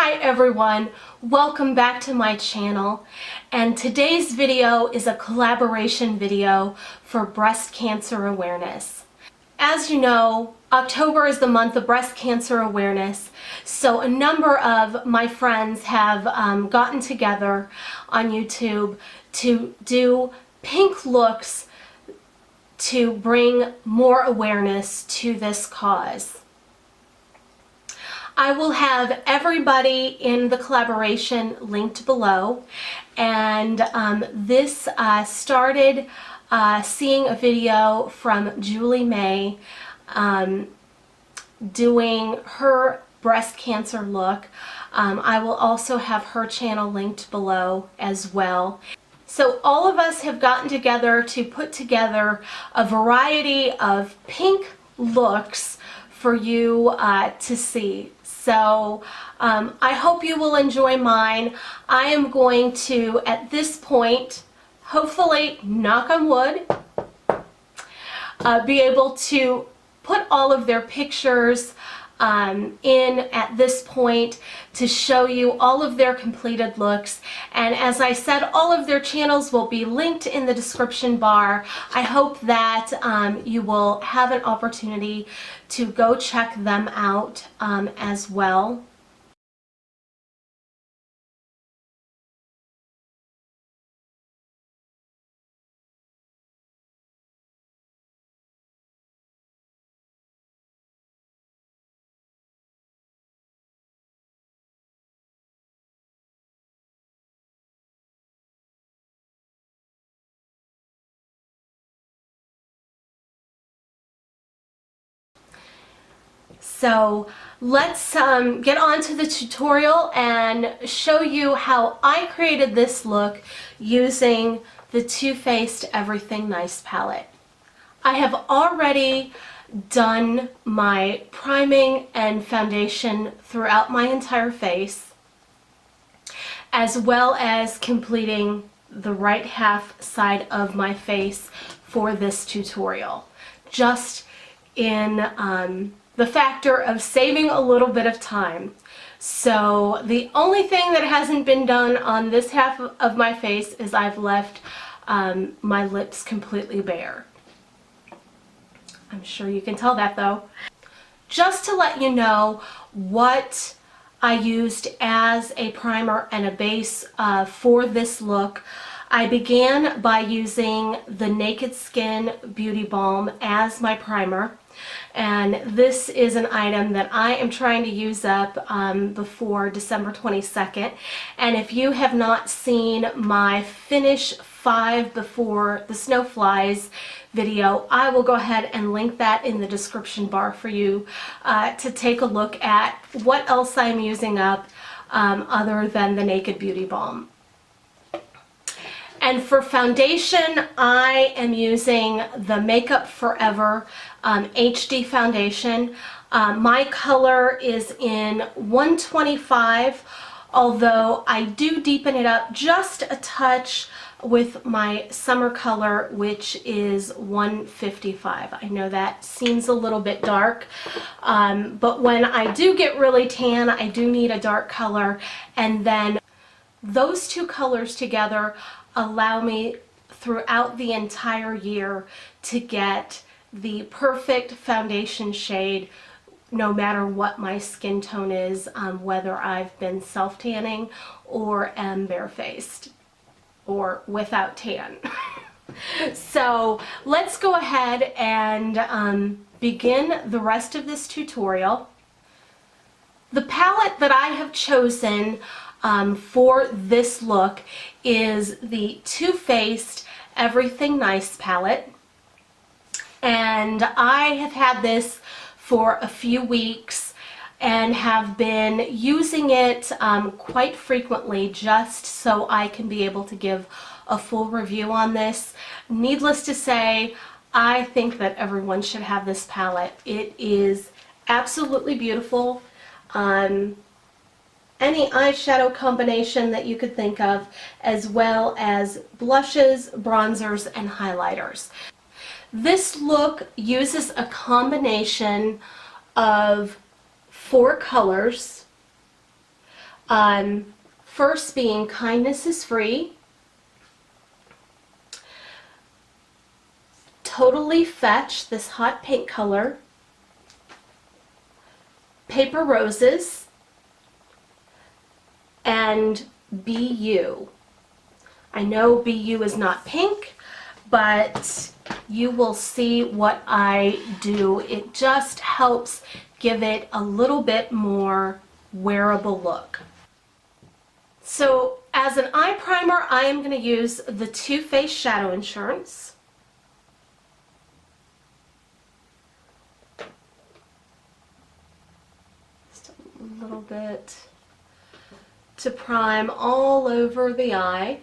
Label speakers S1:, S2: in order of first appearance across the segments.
S1: Hi everyone, welcome back to my channel, and today's video is a collaboration video for breast cancer awareness. As you know, October is the month of breast cancer awareness, so a number of my friends have gotten together on YouTube to do pink looks to bring more awareness to this cause. I will have everybody in the collaboration linked below, and this started seeing a video from Julie May doing her breast cancer look. I will also have her channel linked below as well. So all of us have gotten together to put together a variety of pink looks for you to see. So I hope you will enjoy mine. I am going to, at this point, hopefully, knock on wood, be able to put all of their pictures in at this point to show you all of their completed looks. And as I said, all of their channels will be linked in the description bar. I hope that you will have an opportunity to go check them out as well. So let's get on to the tutorial and show you how I created this look using the Too Faced Everything Nice palette. I have already done my priming and foundation throughout my entire face, as well as completing the right half side of my face for this tutorial, just in the factor of saving a little bit of time. So the only thing that hasn't been done on this half of my face is I've left my lips completely bare. I'm sure you can tell that though. Just to let you know what I used as a primer and a base for this look, I began by using the Naked Skin Beauty Balm as my primer. And this is an item that I am trying to use up before December 22nd. And if you have not seen my Finish 5 Before the Snow Flies video, I will go ahead and link that in the description bar for you to take a look at what else I'm using up other than the Naked Beauty Balm. And for foundation, I am using the Makup Forever HD foundation. My color is in 125, although I do deepen it up just a touch with my summer color, which is 155. I know that seems a little bit dark, but when I do get really tan, I do need a dark color, and then those two colors together allow me throughout the entire year to get the perfect foundation shade no matter what my skin tone is, whether I've been self-tanning or am barefaced or without tan. So let's go ahead and begin the rest of this tutorial. The palette that I have chosen for this look is the Too Faced Everything Nice palette, and I have had this for a few weeks and have been using it quite frequently just so I can be able to give a full review on this. Needless to say, I think that everyone should have this palette. It is absolutely beautiful. Any eyeshadow combination that you could think of, as well as blushes, bronzers, and highlighters. This look uses a combination of 4 colors. First being Kindness is Free, Totally Fetch, this hot pink color, Paper Roses, and Be You. I know Be You is not pink, but you will see what I do. It just helps give it a little bit more wearable look. So as an eye primer, I am going to use the Too Faced Shadow Insurance. Just a little bit to prime all over the eye.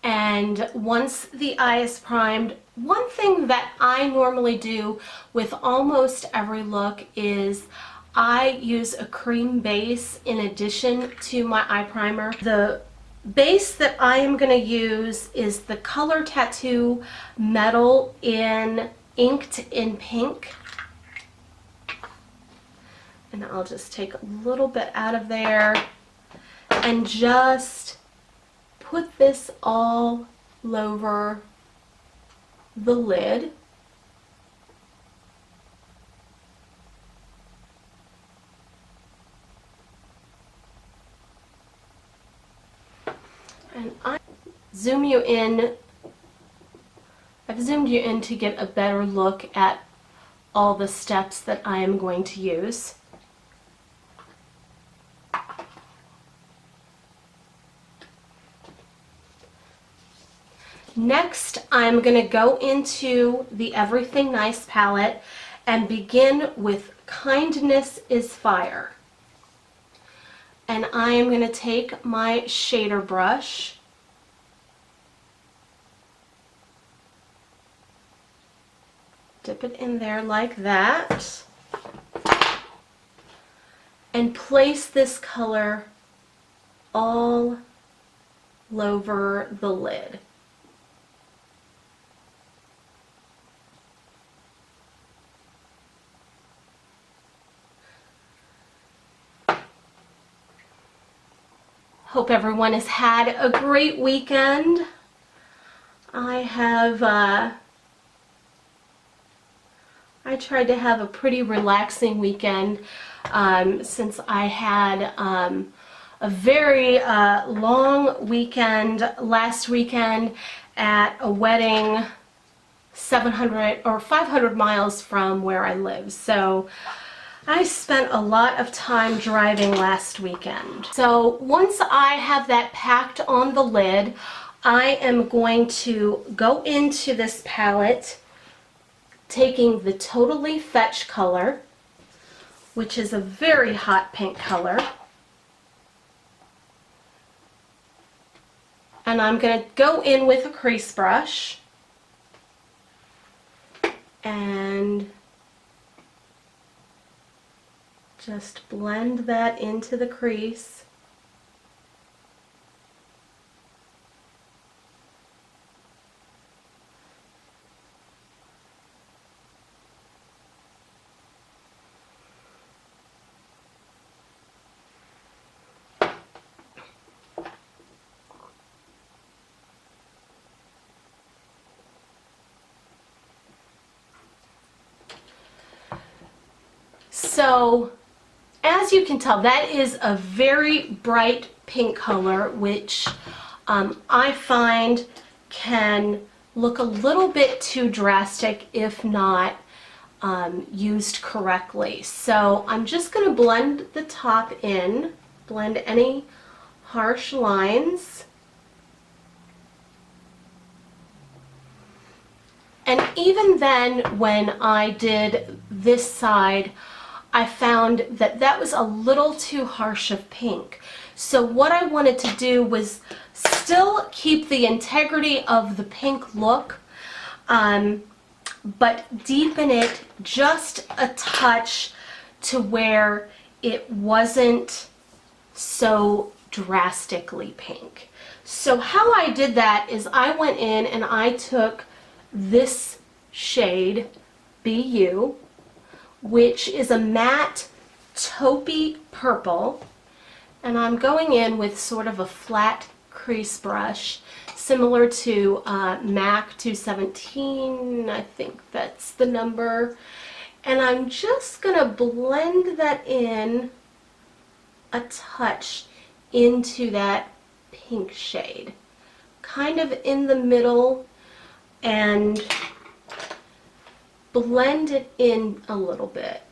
S1: And once the eye is primed, one thing that I normally do with almost every look is I use a cream base in addition to my eye primer. The base that I am going to use is the Color Tattoo Metal Inked in Pink. And I'll just take a little bit out of there and just put this all over the lid. And I've zoomed you in to get a better look at all the steps that I am going to use. Next, I'm going to go into the Everything Nice palette and begin with Kindness is Fire. And I am going to take my shader brush dip it in there like that and place this color all over the lid. Hope everyone has had a great weekend. I tried to have a pretty relaxing weekend since I had a very long weekend last weekend at a wedding 700 or 500 miles from where I live. So I spent a lot of time driving last weekend. So once I have that packed on the lid, I am going to go into this palette taking the Totally Fetch color, which is a very hot pink color. And I'm going to go in with a crease brush and just blend that into the crease. So as you can tell, that is a very bright pink color, which I find can look a little bit too drastic if not used correctly. So I'm just going to blend the top in, blend any harsh lines. And even then, when I did this side, I found that that was a little too harsh of pink. So what I wanted to do was still keep the integrity of the pink look, but deepen it just a touch to where it wasn't so drastically pink. So how I did that is I went in and I took this shade BU, which is a matte taupey purple, and I'm going in with sort of a flat crease brush similar to MAC 217, I think that's the number, and I'm just going to blend that in a touch into that pink shade, kind of in the middle, and blend it in a little bit.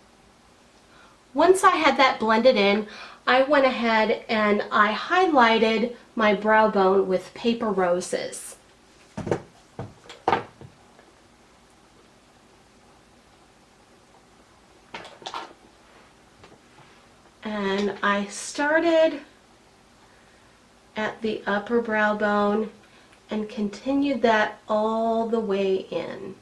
S1: Once I had that blended in, I went ahead and I highlighted my brow bone with Paper Roses. And I started at the upper brow bone and continued that all the way in.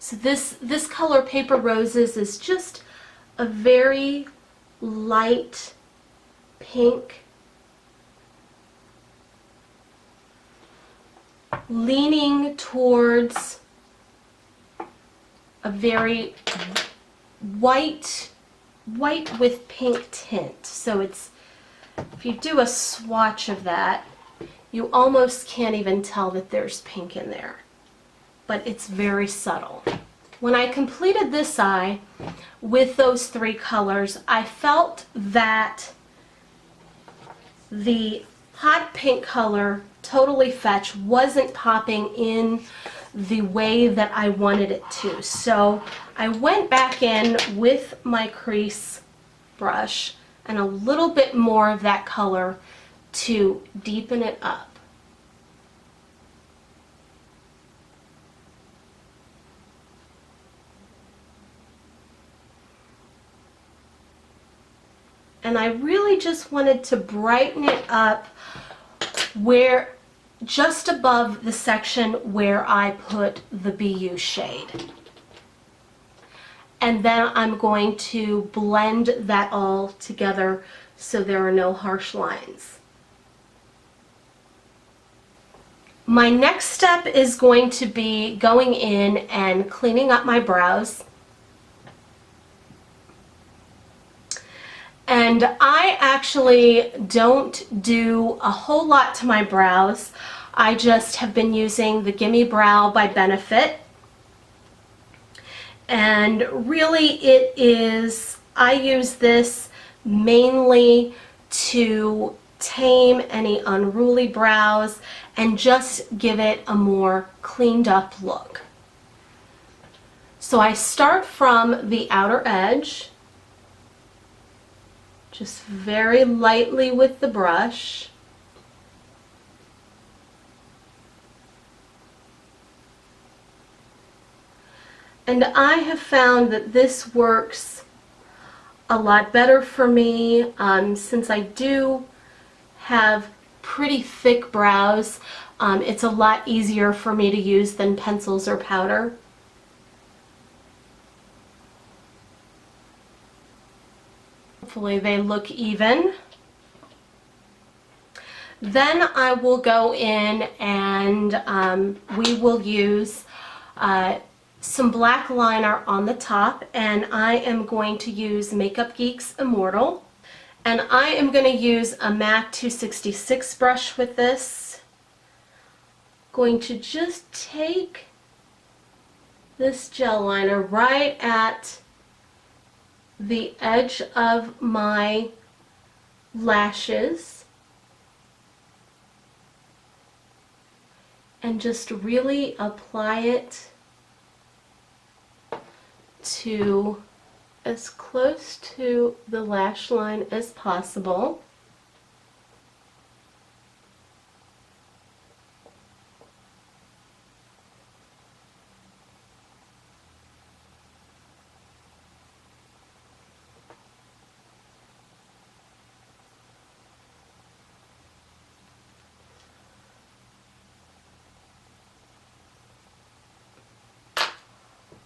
S1: So this color, Paper Roses, is just a very light pink, leaning towards a very white with pink tint. So it's, if you do a swatch of that, you almost can't even tell that there's pink in there, but it's very subtle. When I completed this eye with those three colors, I felt that the hot pink color, Totally Fetch, wasn't popping in the way that I wanted it to. So I went back in with my crease brush and a little bit more of that color to deepen it up. And I really just wanted to brighten it up where, just above the section where I put the BU shade. And then I'm going to blend that all together so there are no harsh lines. My next step is going to be going in and cleaning up my brows. And I actually don't do a whole lot to my brows. I just have been using the Gimme Brow by Benefit. And really it is, I use this mainly to tame any unruly brows and just give it a more cleaned up look. So I start from the outer edge, just very lightly with the brush. And I have found that this works a lot better for me since I do have pretty thick brows. It's a lot easier for me to use than pencils or powder. Hopefully they look even. Then I will go in and we will use some black liner on the top, and I am going to use Makeup Geek's Immortal. And I am going to use a MAC 266 brush with this. Going to just take this gel liner right at the edge of my lashes and just really apply it to as close to the lash line as possible.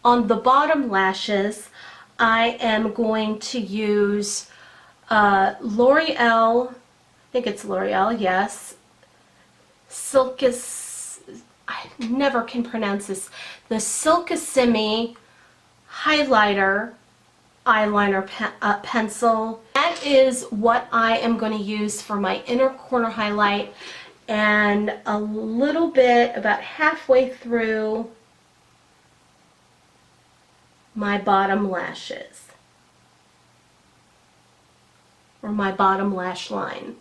S1: On the bottom lashes, I am going to use L'Oreal, I think it's L'Oreal, yes, Silkus, I never can pronounce this, the Silkissimi highlighter eyeliner pencil. That is what I am going to use for my inner corner highlight, and a little bit, about halfway through my bottom lashes, or my bottom lash line.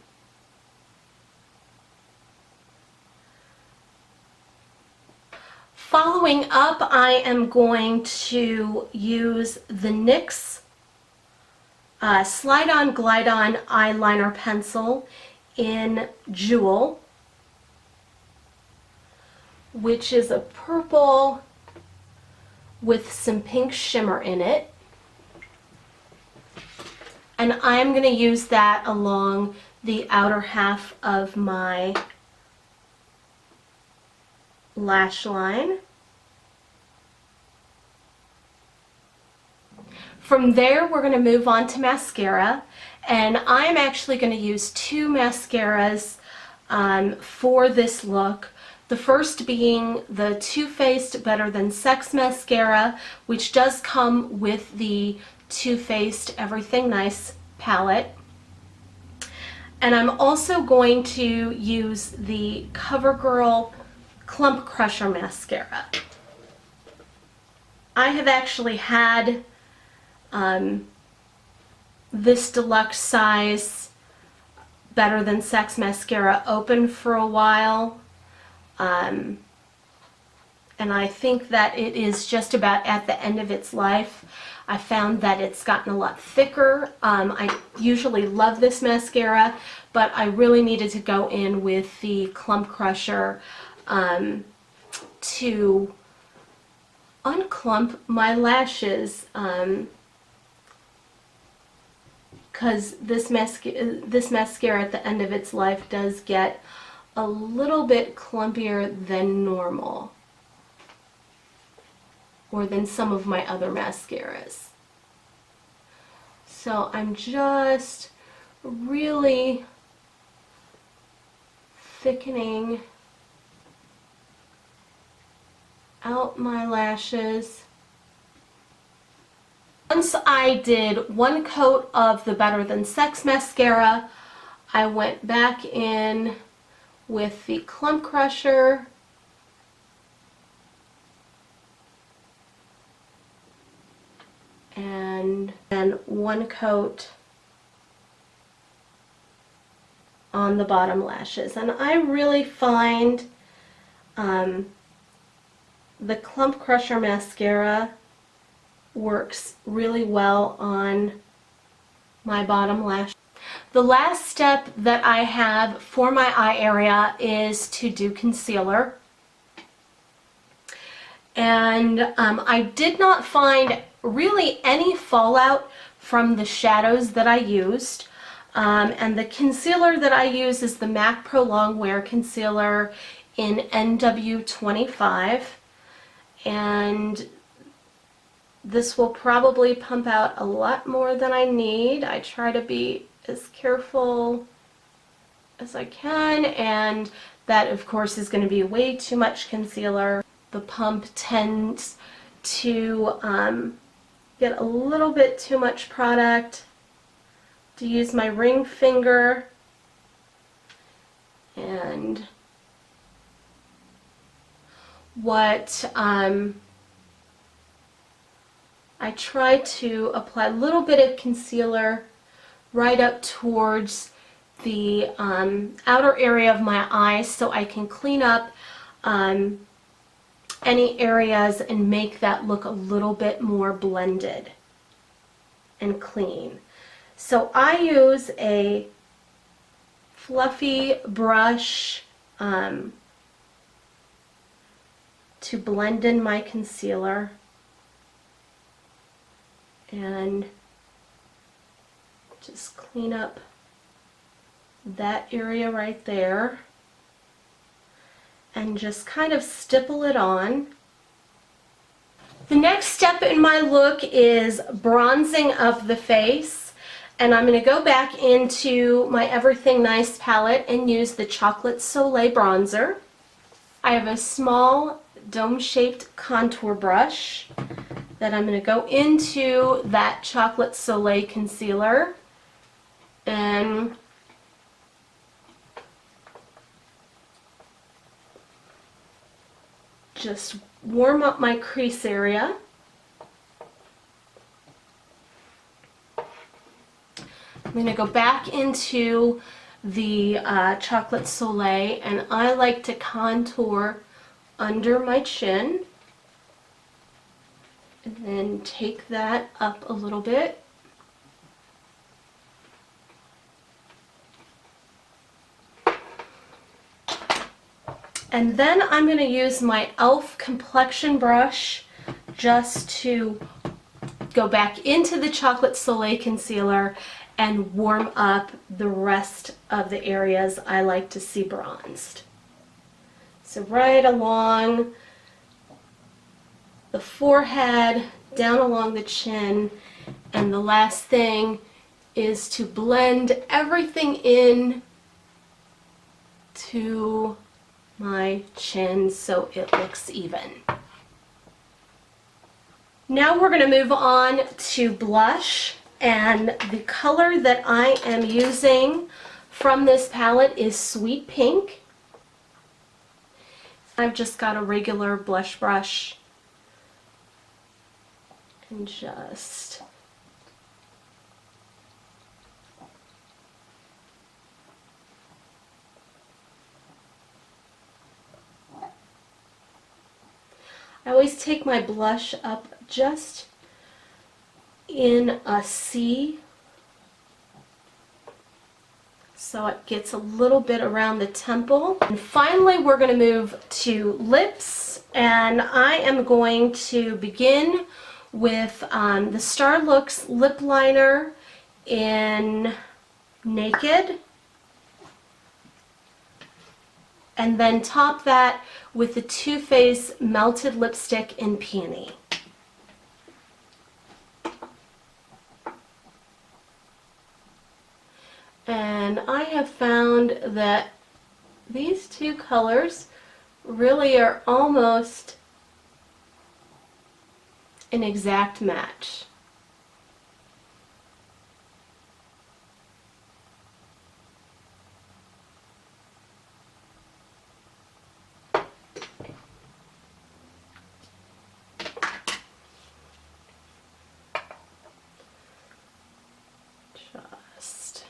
S1: Following up, I am going to use the NYX Slide On Glide On eyeliner pencil in Jewel, which is a purple with some pink shimmer in it. And I'm going to use that along the outer half of my lash line. From there, we're going to move on to mascara, and I'm actually going to use two mascaras for this look. The first being the Too Faced Better Than Sex mascara, which does come with the Too Faced Everything Nice palette. And I'm also going to use the CoverGirl Clump Crusher mascara. I have actually had this deluxe size Better Than Sex mascara open for a while, and I think that it is just about at the end of its life. I found that it's gotten a lot thicker. I usually love this mascara, but I really needed to go in with the Clump Crusher to unclump my lashes, because this mascara at the end of its life does get a little bit clumpier than normal, or than some of my other mascaras. So I'm just really thickening out my lashes. Once I did one coat of the Better Than Sex mascara, I went back in with the Clump Crusher and then one coat on the bottom lashes. And I really find the Clump Crusher mascara works really well on my bottom lash. The last step that I have for my eye area is to do concealer. And I did not find really any fallout from the shadows that I used. And the concealer that I use is the MAC Pro Longwear Concealer in NW25. And this will probably pump out a lot more than I need. I try to be as careful as I can, and that of course is going to be way too much concealer. The pump tends to get a little bit too much product. To use my ring finger and what I try to apply a little bit of concealer right up towards the outer area of my eye so I can clean up any areas and make that look a little bit more blended and clean. So I use a fluffy brush to blend in my concealer, and just clean up that area right there and just kind of stipple it on. The next step in my look is bronzing of the face, And I'm going to go back into my Everything Nice palette and use the Chocolate Soleil bronzer. I have a small dome-shaped contour brush that I'm going to go into that Chocolate Soleil concealer and just warm up my crease area. I'm going to go back into the Chocolate Soleil, and I like to contour under my chin and then take that up a little bit. And then I'm going to use my e.l.f. complexion brush just to go back into the Chocolate Soleil concealer and warm up the rest of the areas I like to see bronzed. So right along the forehead, down along the chin, and the last thing is to blend everything in to my chin so it looks even. Now we're going to move on to blush, and the color that I am using from this palette is Sweet Pink. I've just got a regular blush brush and just I always take my blush up just in a C so it gets a little bit around the temple. And finally we're going to move to lips, and I am going to begin with the Starlooks lip liner in Naked, and then top that with the Too Faced melted lipstick in Peony. And I have found that these two colors really are almost an exact match. Just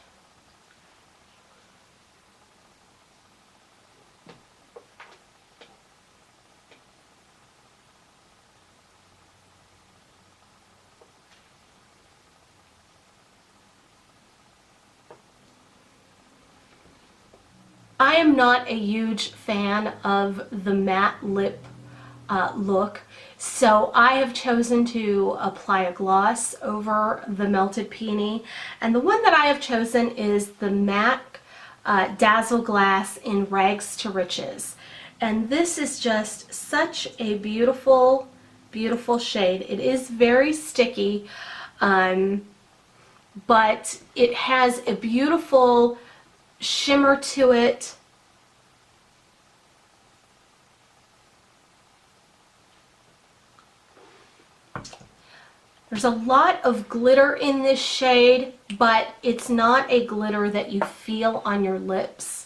S1: I am not a huge fan of the matte lip look, so I have chosen to apply a gloss over the melted Peony, and the one that I have chosen is the MAC Dazzle Glass in Rags to Riches, and this is just such a beautiful, beautiful shade. It is very sticky, but it has a beautiful shimmer to it. There's a lot of glitter in this shade, but it's not a glitter that you feel on your lips.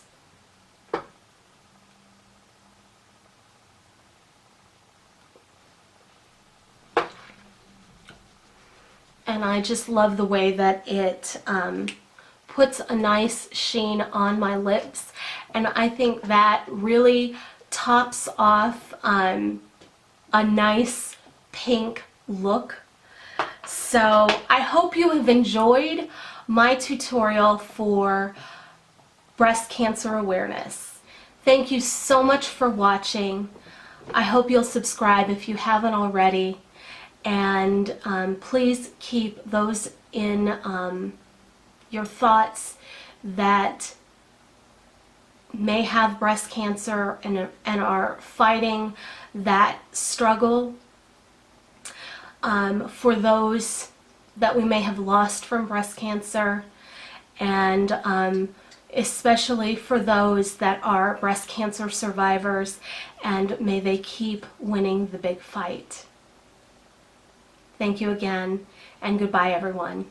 S1: And I just love the way that it puts a nice sheen on my lips, and I think that really tops off a nice pink look. So I hope you have enjoyed my tutorial for breast cancer awareness. Thank you so much for watching. I hope you'll subscribe if you haven't already, and please keep those in your thoughts that may have breast cancer and are fighting that struggle. For those that we may have lost from breast cancer, and especially for those that are breast cancer survivors, and may they keep winning the big fight. Thank you again, and goodbye, everyone.